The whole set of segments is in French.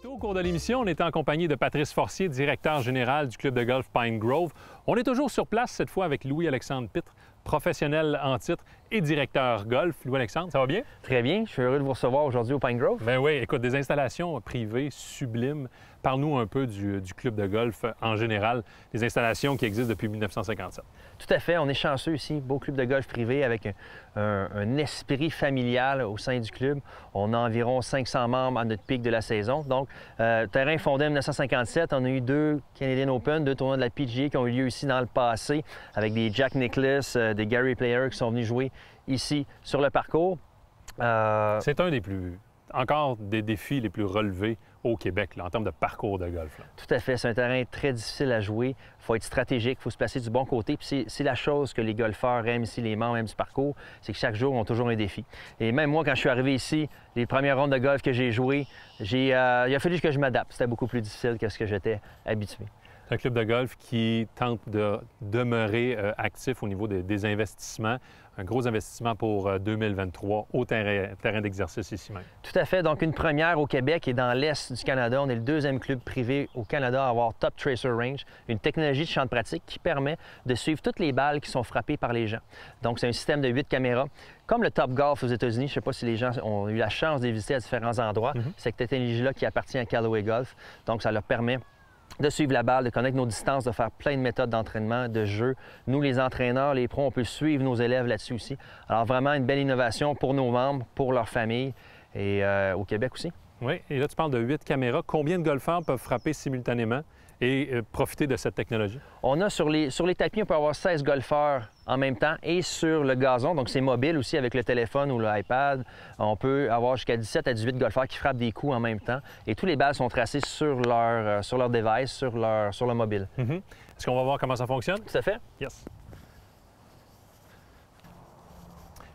Au cours de l'émission, on était en compagnie de Patrice Forcier, directeur général du club de golf Pine Grove. On est toujours sur place, cette fois avec Louis-Alexandre Pitre, professionnel en titre et directeur golf. Louis-Alexandre, ça va bien? Très bien. Je suis heureux de vous recevoir aujourd'hui au Pine Grove. Ben oui, écoute, des installations privées sublimes. Parle-nous un peu du club de golf en général, des installations qui existent depuis 1957. Tout à fait. On est chanceux ici. Beau club de golf privé avec un esprit familial au sein du club. On a environ 500 membres à notre pic de la saison. Donc, terrain fondé en 1957. On a eu 2 Canadian Open, 2 tournois de la PGA qui ont eu lieu ici dans le passé avec des Jack Nicklaus, des Gary Player qui sont venus jouer ici sur le parcours. C'est un des défis les plus relevés au Québec là, en termes de parcours de golf. Là. Tout à fait. C'est un terrain très difficile à jouer. Il faut être stratégique, il faut se placer du bon côté. Puis c'est la chose que les golfeurs aiment ici, les membres aiment du parcours, c'est que chaque jour, on a toujours un défi. Et même moi, quand je suis arrivé ici, les premières rondes de golf que j'ai jouées, il a fallu que je m'adapte. C'était beaucoup plus difficile que ce que j'étais habitué. C'est un club de golf qui tente de demeurer actif au niveau des investissements. Un gros investissement pour 2023 au terrain d'exercice ici même. Tout à fait. Donc, une première au Québec et dans l'Est du Canada. On est le 2e club privé au Canada à avoir Top Tracer Range, une technologie de champ de pratique qui permet de suivre toutes les balles qui sont frappées par les gens. Donc, c'est un système de 8 caméras. Comme le Top Golf aux États-Unis, je ne sais pas si les gens ont eu la chance de visiter à différents endroits. Cette technologie-là qui appartient à Callaway Golf. Donc, ça leur permet de suivre la balle, de connaître nos distances, de faire plein de méthodes d'entraînement, de jeu. Nous, les entraîneurs, les pros, on peut suivre nos élèves là-dessus aussi. Alors, vraiment une belle innovation pour nos membres, pour leurs familles et au Québec aussi. Oui, et là, tu parles de 8 caméras. Combien de golfeurs peuvent frapper simultanément et profiter de cette technologie? On a sur les tapis, on peut avoir 16 golfeurs en même temps et sur le gazon, donc c'est mobile aussi avec le téléphone ou l'iPad. On peut avoir jusqu'à 17 à 18 golfeurs qui frappent des coups en même temps et tous les balles sont tracées sur leur device, sur le mobile. Est-ce qu'on va voir comment ça fonctionne? Tout à fait. Yes.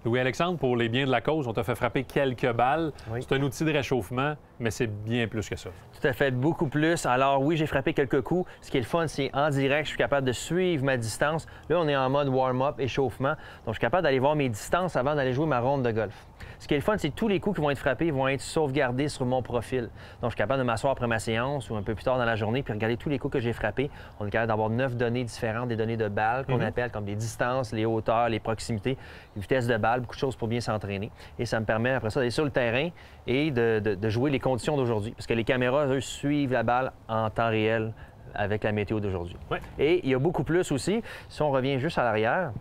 Louis-Alexandre, pour les biens de la cause, on t'a fait frapper quelques balles. Oui. C'est un outil de réchauffement, mais c'est bien plus que ça. Tout à fait, beaucoup plus. Alors oui, j'ai frappé quelques coups. Ce qui est le fun, c'est en direct, je suis capable de suivre ma distance. Là, on est en mode warm-up, échauffement. Donc, je suis capable d'aller voir mes distances avant d'aller jouer ma ronde de golf. Ce qui est le fun, c'est que tous les coups qui vont être frappés vont être sauvegardés sur mon profil. Donc, je suis capable de m'asseoir après ma séance ou un peu plus tard dans la journée puis regarder tous les coups que j'ai frappés. On est capable d'avoir 9 données différentes, des données de balles qu'on appelle comme les distances, les hauteurs, les proximités, les vitesses de balles, beaucoup de choses pour bien s'entraîner. Et ça me permet après ça d'aller sur le terrain et de jouer les conditions d'aujourd'hui. Parce que les caméras, eux, suivent la balle en temps réel avec la météo d'aujourd'hui. Ouais. Et il y a beaucoup plus aussi. Si on revient juste à l'arrière,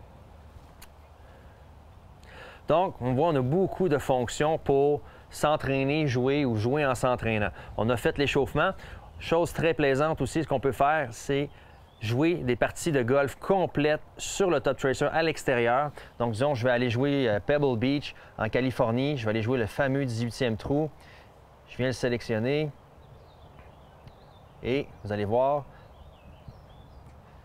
donc, on voit, on a beaucoup de fonctions pour s'entraîner, jouer ou jouer en s'entraînant. On a fait l'échauffement. Chose très plaisante aussi, ce qu'on peut faire, c'est jouer des parties de golf complètes sur le Top Tracer à l'extérieur. Donc, disons, je vais aller jouer Pebble Beach en Californie. Je vais aller jouer le fameux 18e trou. Je viens le sélectionner. Et vous allez voir,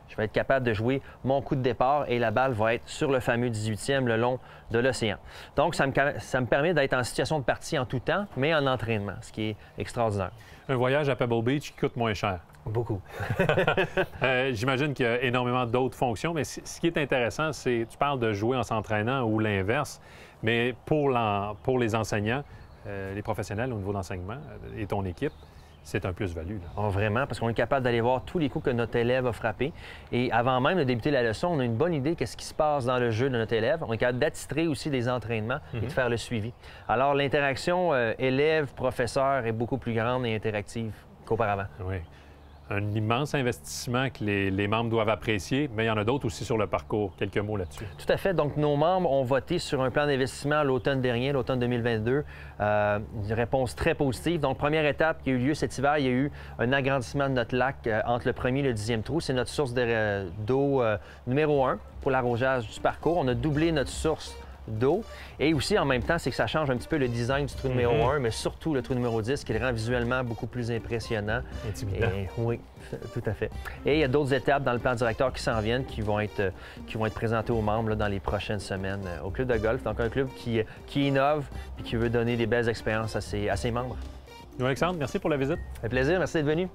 je vais être capable de jouer mon coup de départ et la balle va être sur le fameux 18e le long de l'océan. Donc, ça me permet d'être en situation de partie en tout temps, mais en entraînement, ce qui est extraordinaire. Un voyage à Pebble Beach qui coûte moins cher. Beaucoup. J'imagine qu'il y a énormément d'autres fonctions, mais ce qui est intéressant, c'est tu parles de jouer en s'entraînant ou l'inverse, mais pour les enseignants, les professionnels au niveau d'enseignement et ton équipe, c'est un plus-value. Oh, vraiment, parce qu'on est capable d'aller voir tous les coups que notre élève a frappés. Et avant même de débuter la leçon, on a une bonne idée de ce qui se passe dans le jeu de notre élève. On est capable d'attitrer aussi des entraînements et de faire le suivi. Alors, l'interaction élève-professeur est beaucoup plus grande et interactive qu'auparavant. Oui. Un immense investissement que les membres doivent apprécier, mais il y en a d'autres aussi sur le parcours. Quelques mots là-dessus. Tout à fait. Donc, nos membres ont voté sur un plan d'investissement l'automne dernier, l'automne 2022. Une réponse très positive. Donc, première étape qui a eu lieu cet hiver, il y a eu un agrandissement de notre lac entre le 1er et le 10e trou. C'est notre source d'eau numéro 1 pour l'arrosage du parcours. On a doublé notre source d'eau. Et aussi, en même temps, c'est que ça change un petit peu le design du trou numéro 1, mais surtout le trou numéro 10, qui le rend visuellement beaucoup plus impressionnant. Intimidant. Oui, tout à fait. Et il y a d'autres étapes dans le plan directeur qui s'en viennent, qui vont être présentées aux membres là, dans les prochaines semaines au club de golf. Donc, un club qui innove et qui veut donner des belles expériences à ses membres. Louis-Alexandre, merci pour la visite. Ça fait plaisir. Merci d'être venu.